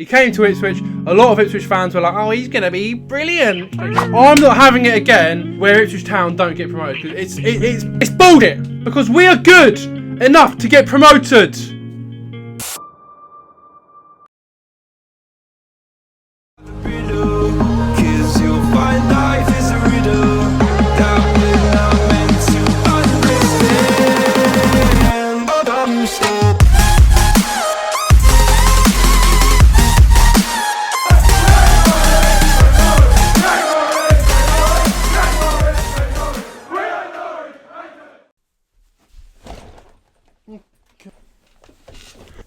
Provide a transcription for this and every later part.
He came to Ipswich. A lot of Ipswich fans were like, oh, he's going to be brilliant. I'm not having it again where Ipswich Town don't get promoted. It's bullshit. Because we are good enough to get promoted.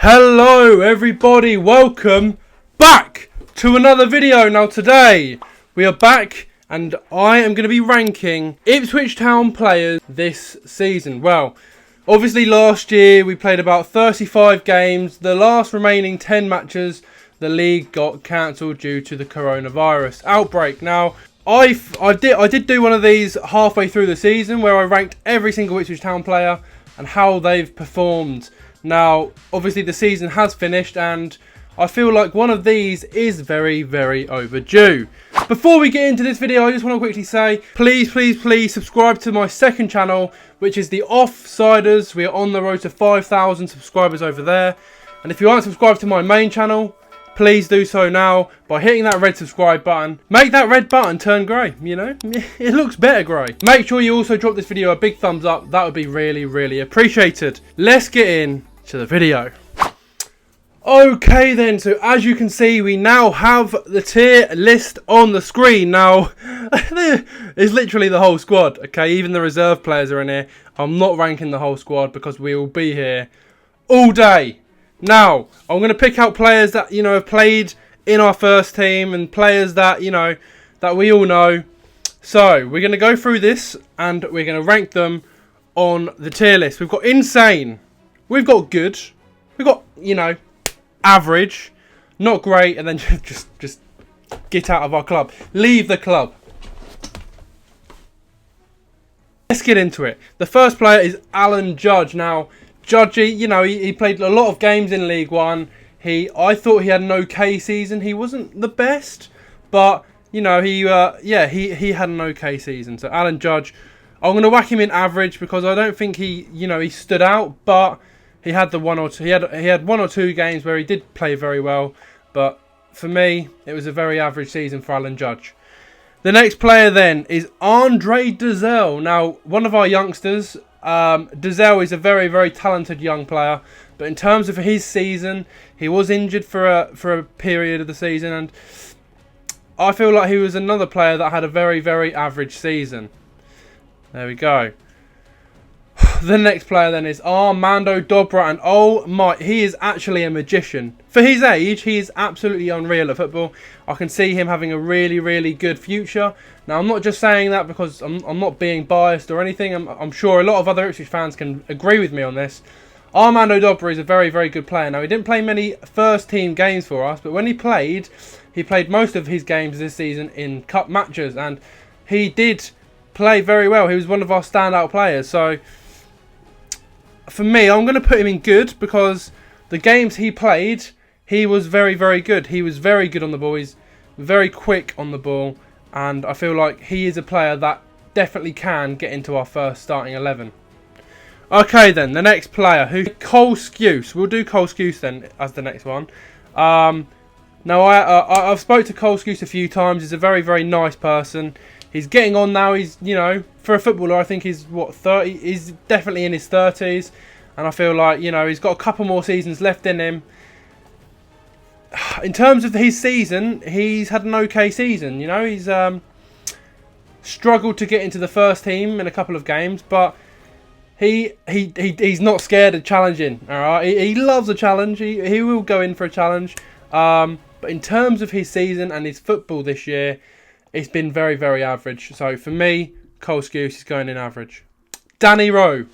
Hello everybody, welcome back to another video. Now today we are back and I am going to be ranking Ipswich Town players this season. Well, obviously last year we played about 35 games. The last remaining 10 matches the league got cancelled due to the coronavirus outbreak. Now I did do one of these halfway through the season where I ranked every single Ipswich Town player and how they've performed. Now, obviously the season has finished and I feel like one of these is very, very overdue. Before we get into this video, I just want to quickly say, please subscribe to my second channel, which is the Offsiders. We are on the road to 5,000 subscribers over there. And if you aren't subscribed to my main channel, please do so now by hitting that red subscribe button. Make that red button turn grey, you know? It looks better grey. Make sure you also drop this video a big thumbs up. That would be really, really appreciated. Let's get in to the video. Okay then, so as you can see, we now have the tier list on the screen. Now, it's literally the whole squad, okay? Even the reserve players are in here. I'm not ranking the whole squad because we will be here all day. Now, I'm going to pick out players that, you know, have played in our first team and players that, you know, that we all know. So, we're going to go through this and we're going to rank them on the tier list. We've got insane. We've got good. We've got, you know, average. Not great. And then just get out of our club. Leave the club. Let's get into it. The first player is Alan Judge. Now, Judgy, you know, he played a lot of games in League One. I thought he had an okay season. He wasn't the best, but you know, he had an okay season. So Alan Judge, I'm going to whack him in average because I don't think he stood out, but he had one or two games where he did play very well. But for me, it was a very average season for Alan Judge. The next player then is Andre Desel. Now, one of our youngsters. Desel is a very, very talented young player, but in terms of his season, he was injured for a period of the season, and I feel like he was another player that had a very, very average season. There we go. The next player then is Armando Dobra, and oh my, he is actually a magician. For his age, he is absolutely unreal at football. I can see him having a really, really good future. Now, I'm not just saying that because I'm not being biased or anything. I'm sure a lot of other Ipswich fans can agree with me on this. Armando Dobra is a very, very good player. Now, he didn't play many first-team games for us, but when he played most of his games this season in cup matches, and he did play very well. He was one of our standout players. So, for me, I'm going to put him in good because the games he played, he was very, very good. He was very good on the ball. He's very quick on the ball. And I feel like he is a player that definitely can get into our first starting 11. Okay then, the next player, Cole Skuse. We'll do Cole Skuse then as the next one. Now, I've spoke to Cole Skuse a few times. He's a very, very nice person. He's getting on now. He's, you know, for a footballer, I think he's, 30? He's definitely in his 30s. And I feel like, you know, he's got a couple more seasons left in him. In terms of his season, he's had an okay season. You know, he's struggled to get into the first team in a couple of games. But he's not scared of challenging. All right, he loves a challenge. He will go in for a challenge. But in terms of his season and his football this year, it's been very, very average. So for me, Cole Skuse is going in average. Danny Rowe.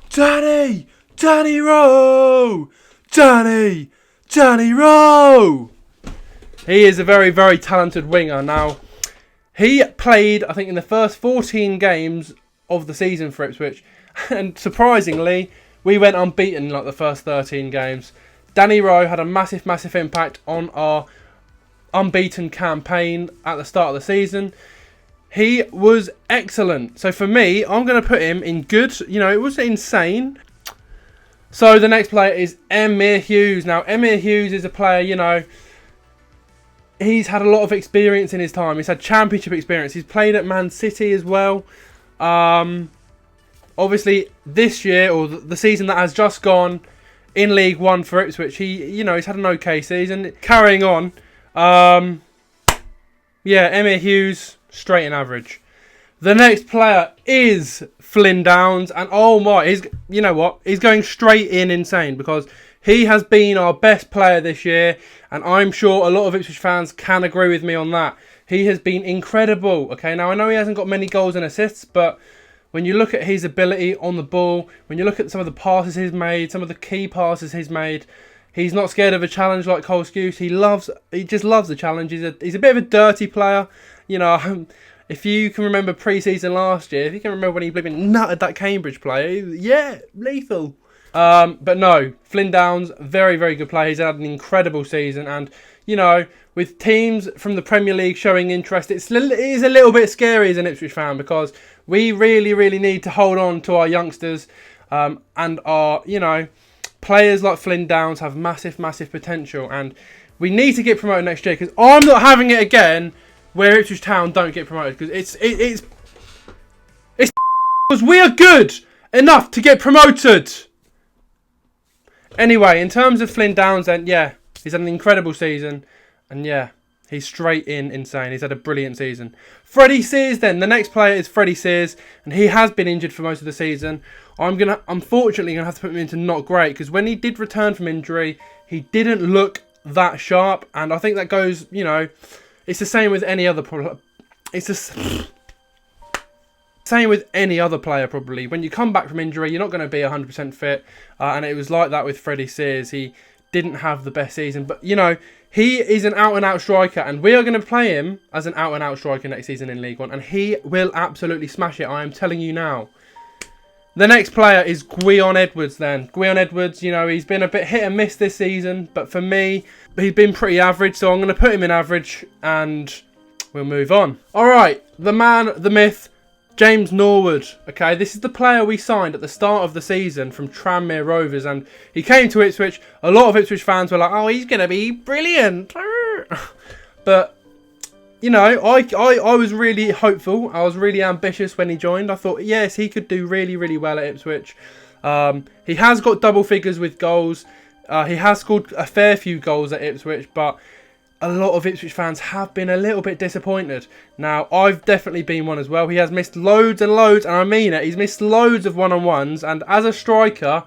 Danny Rowe. Danny Rowe. He is a very, very talented winger. Now, he played, I think, in the first 14 games of the season for Ipswich. And surprisingly, we went unbeaten in like the first 13 games. Danny Rowe had a massive, massive impact on our unbeaten campaign at the start of the season. He was excellent. So for me, I'm going to put him in good. You know, it wasn't insane. So the next player is Emir Hughes. Now, Emir Hughes is a player, you know, he's had a lot of experience in his time. He's had championship experience. He's played at Man City as well. Obviously, this year, or the season that has just gone in League One for Ipswich, he's had an okay season. Carrying on, yeah, Emir Hughes, straight and average. The next player is Flynn Downs, and oh my, you know what? He's going straight in insane because he has been our best player this year, and I'm sure a lot of Ipswich fans can agree with me on that. He has been incredible. Okay, now I know he hasn't got many goals and assists, but when you look at his ability on the ball, when you look at some of the passes he's made, some of the key passes he's made, he's not scared of a challenge like Cole Skuse. He just loves the challenge. He's a bit of a dirty player. You know, if you can remember pre-season last year, if you can remember when he nutted that Cambridge player, yeah, lethal. But no, Flynn Downs, very, very good player. He's had an incredible season, and you know, with teams from the Premier League showing interest, it is a little bit scary as an Ipswich fan because we really, really need to hold on to our youngsters, and our, you know, players like Flynn Downs have massive, massive potential, and we need to get promoted next year because I'm not having it again where Ipswich Town don't get promoted because it's because we are good enough to get promoted. Anyway, in terms of Flynn Downs, then yeah, he's had an incredible season, and yeah, he's straight in insane. He's had a brilliant season. Freddy Sears, then the next player is Freddy Sears, and he has been injured for most of the season. I'm unfortunately gonna have to put him into not great because when he did return from injury, he didn't look that sharp, and I think that goes, you know, it's the same with any other. It's the same with any other player probably. When you come back from injury, you're not going to be 100% fit, and it was like that with Freddy Sears. He didn't have the best season, but you know, he is an out-and-out striker, and we are going to play him as an out-and-out striker next season in League One, and he will absolutely smash it. I am telling you now. The next player is Gweon Edwards then. Gweon Edwards, you know, he's been a bit hit and miss this season, but for me, he's been pretty average, so I'm going to put him in average, and we'll move on. Alright, the man, the myth, James Norwood. Okay, this is the player we signed at the start of the season from Tranmere Rovers, and he came to Ipswich. A lot of Ipswich fans were like, oh, he's going to be brilliant. But you know, I was really hopeful. I was really ambitious when he joined. I thought, yes, he could do really, really well at Ipswich. He has got double figures with goals. He has scored a fair few goals at Ipswich, but a lot of Ipswich fans have been a little bit disappointed. Now, I've definitely been one as well. He has missed loads and loads, and I mean it. He's missed loads of one-on-ones, and as a striker,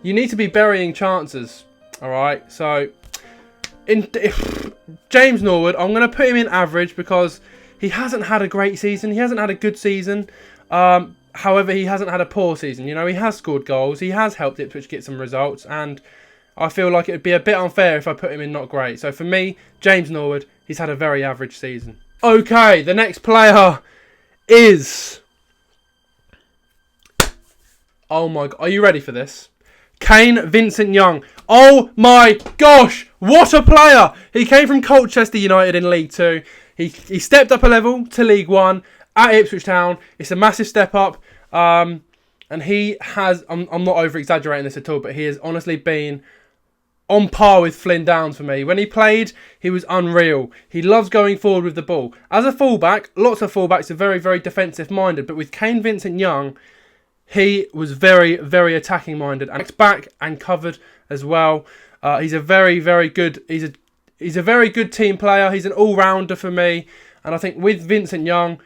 you need to be burying chances. All right, so James Norwood, I'm going to put him in average because he hasn't had a great season. He hasn't had a good season. However, he hasn't had a poor season. You know, he has scored goals. He has helped Ipswich get some results, and I feel like it would be a bit unfair if I put him in not great. So for me, James Norwood, he's had a very average season. Okay, the next player is... oh my God, are you ready for this? Kane Vincent Young. Oh my gosh, what a player! He came from Colchester United in League 2. He stepped up a level to League 1 at Ipswich Town. It's a massive step up. And he has, I'm not over-exaggerating this at all, but he has honestly been on par with Flynn Downs for me. When he played, he was unreal. He loves going forward with the ball. As a fullback, lots of fullbacks are very, very defensive-minded, but with Kane Vincent Young, he was very, very attacking-minded, and back and covered as well. He's a very, very good. He's a very good team player. He's an all-rounder for me, and I think with Vincent Young,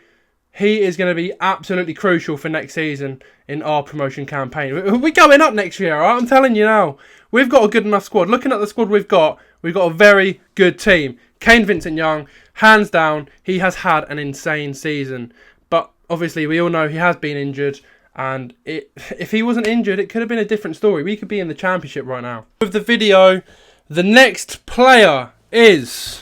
he is going to be absolutely crucial for next season in our promotion campaign. We're going up next year, right? I'm telling you now. We've got a good enough squad. Looking at the squad we've got a very good team. Kane Vincent Young, hands down, he has had an insane season. But obviously, we all know he has been injured. And if he wasn't injured, it could have been a different story. We could be in the Championship right now. With the video, the next player is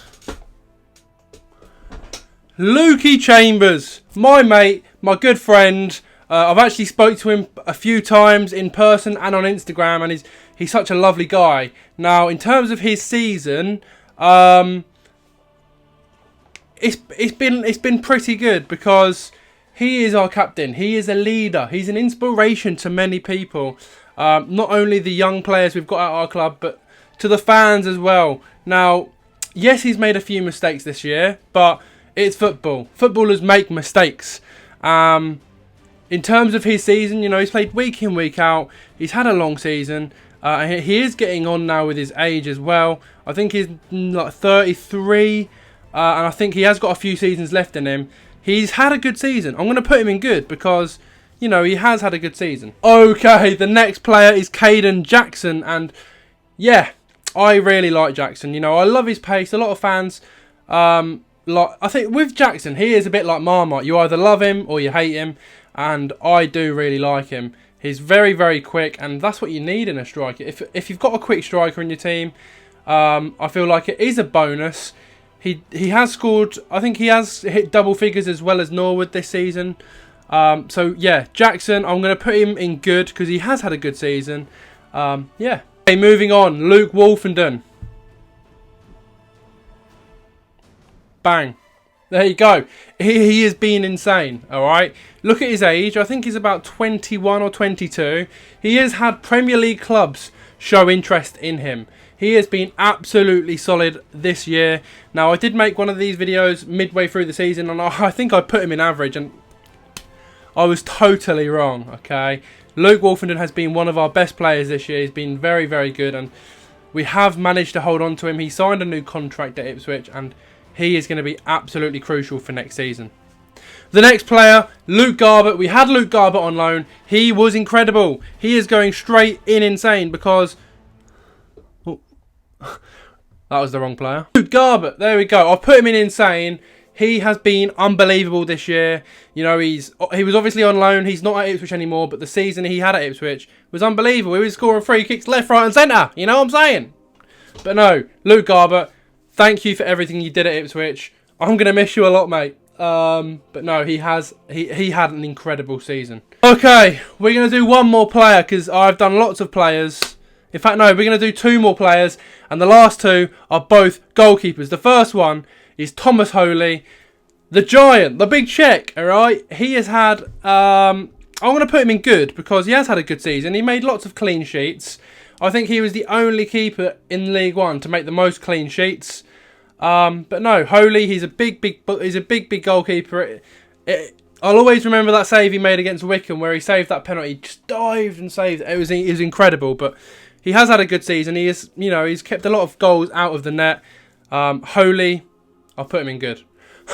Lookie Chambers, my mate, my good friend. I've actually spoke to him a few times in person and on Instagram, and he's such a lovely guy. Now, in terms of his season, it's been pretty good because he is our captain. He is a leader. He's an inspiration to many people. Not only the young players we've got at our club, but to the fans as well. Now, yes, he's made a few mistakes this year, but it's football. Footballers make mistakes. In terms of his season, you know, he's played week in, week out. He's had a long season. He is getting on now with his age as well. I think he's like 33, and I think he has got a few seasons left in him. He's had a good season. I'm going to put him in good because, you know, he has had a good season. Okay, the next player is Caden Jackson, and yeah, I really like Jackson. You know, I love his pace. A lot of fans, I think with Jackson, he is a bit like Marmite. You either love him or you hate him, and I do really like him. He's very, very quick, and that's what you need in a striker. If you've got a quick striker in your team, I feel like it is a bonus. He has scored, I think he has hit double figures as well as Norwood this season. So yeah, Jackson, I'm going to put him in good because he has had a good season. Yeah. Okay, moving on, Luke Wolfenden. Bang. There you go. He has been insane, alright? Look at his age. I think he's about 21 or 22. He has had Premier League clubs show interest in him. He has been absolutely solid this year. Now, I did make one of these videos midway through the season, and I think I put him in average, and I was totally wrong, okay? Luke Wolfenden has been one of our best players this year. He's been very, very good, and we have managed to hold on to him. He signed a new contract at Ipswich, and he is going to be absolutely crucial for next season. The next player, Luke Garbert. We had Luke Garbert on loan. He was incredible. He is going straight in insane because... Oh, that was the wrong player. Luke Garbert, there we go. I've put him in insane. He has been unbelievable this year. You know, he was obviously on loan. He's not at Ipswich anymore, but the season he had at Ipswich was unbelievable. He was scoring free kicks left, right and centre. You know what I'm saying? But no, Luke Garbert, thank you for everything you did at Ipswich. I'm going to miss you a lot, mate. But no, he had an incredible season. Okay, we're going to do one more player because I've done lots of players. In fact, no, we're going to do two more players, and the last two are both goalkeepers. The first one is Thomas Holy, the giant, the big check, alright? He has had, I'm going to put him in good because he has had a good season. He made lots of clean sheets. I think he was the only keeper in League One to make the most clean sheets. But no, Holy, he's a big goalkeeper. I'll always remember that save he made against Wycombe where he saved that penalty. He just dived and saved it. It was incredible, but he has had a good season. He is, you know, he's kept a lot of goals out of the net. Holy, I'll put him in good.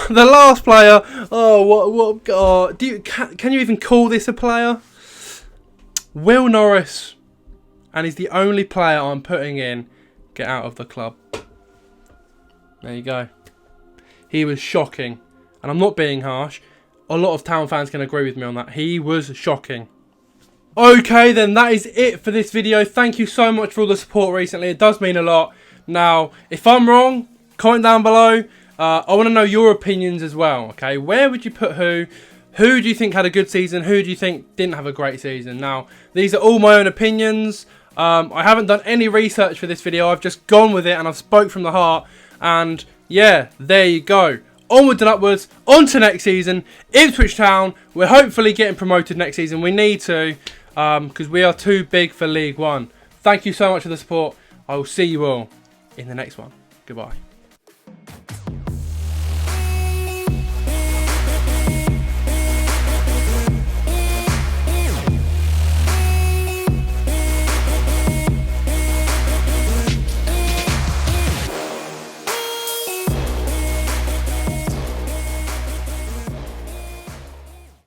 The last player, can you even call this a player? Will Norris, and he's the only player I'm putting in get out of the club. There you go. He was shocking, and I'm not being harsh. A lot of Town fans can agree with me on that. He was shocking. Okay, then that is it for this video. Thank you so much for all the support recently. It does mean a lot. Now, if I'm wrong, comment down below. I want to know your opinions as well, okay? Where would you put who? Who do you think had a good season? Who do you think didn't have a great season? Now, these are all my own opinions. I haven't done any research for this video. I've just gone with it and I've spoke from the heart. And yeah, there you go. Onwards and upwards, on to next season. Ipswich Town, we're hopefully getting promoted next season. We need to, because we are too big for League One. Thank you so much for the support. I will see you all in the next one. Goodbye.